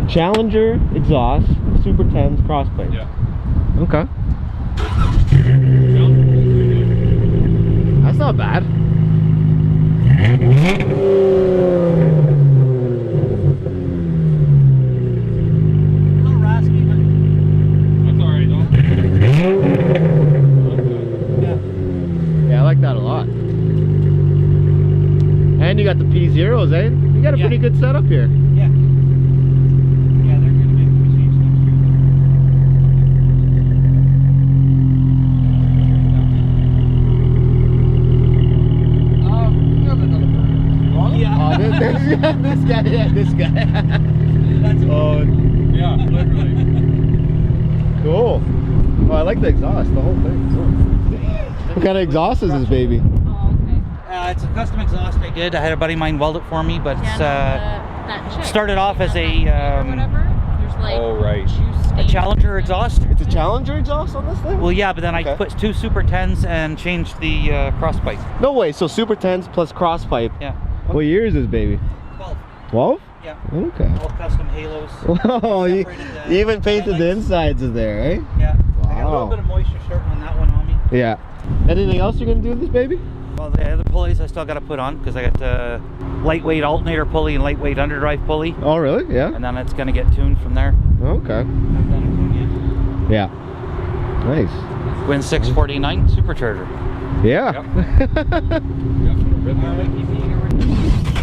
Challenger exhaust, Super 10s crossplate. Yeah. Okay. That's not bad. Yeah, I like that a lot. And you got the P0s, eh? You got a pretty good setup here. Yeah. Yeah, they're going to make a change next year. This guy, yeah, this guy. That's Yeah, literally. Cool. Oh, I like the exhaust, the whole thing. Cool. What kind of exhaust is this baby? Oh, okay. It's a custom exhaust I did. I had a buddy of mine weld it for me, but it's That chick, started off as or a whatever. There's like Oh, right. juice a stains Challenger and- exhaust. It's a Challenger exhaust on this thing? Well, yeah, but then I Okay. put 2 Super 10s and changed the cross pipe. No way, so Super 10s plus cross pipe. Yeah. What year is this baby? 12. 12? Yeah. Okay. All custom halos. Oh, you Separated the even painted the headlights. insides of there, eh? Yeah. I got a Wow. little bit of moisture starting on that one on me. Yeah. Anything else you're gonna do with this baby? Well, the other pulleys I still got to put on because I got the lightweight alternator pulley and lightweight underdrive pulley. Oh, really? Yeah. And then it's going to get tuned from there. Okay. Haven't done a tune Yeah. Nice. yet. Win 649 supercharger. Yeah. Yep. Yep.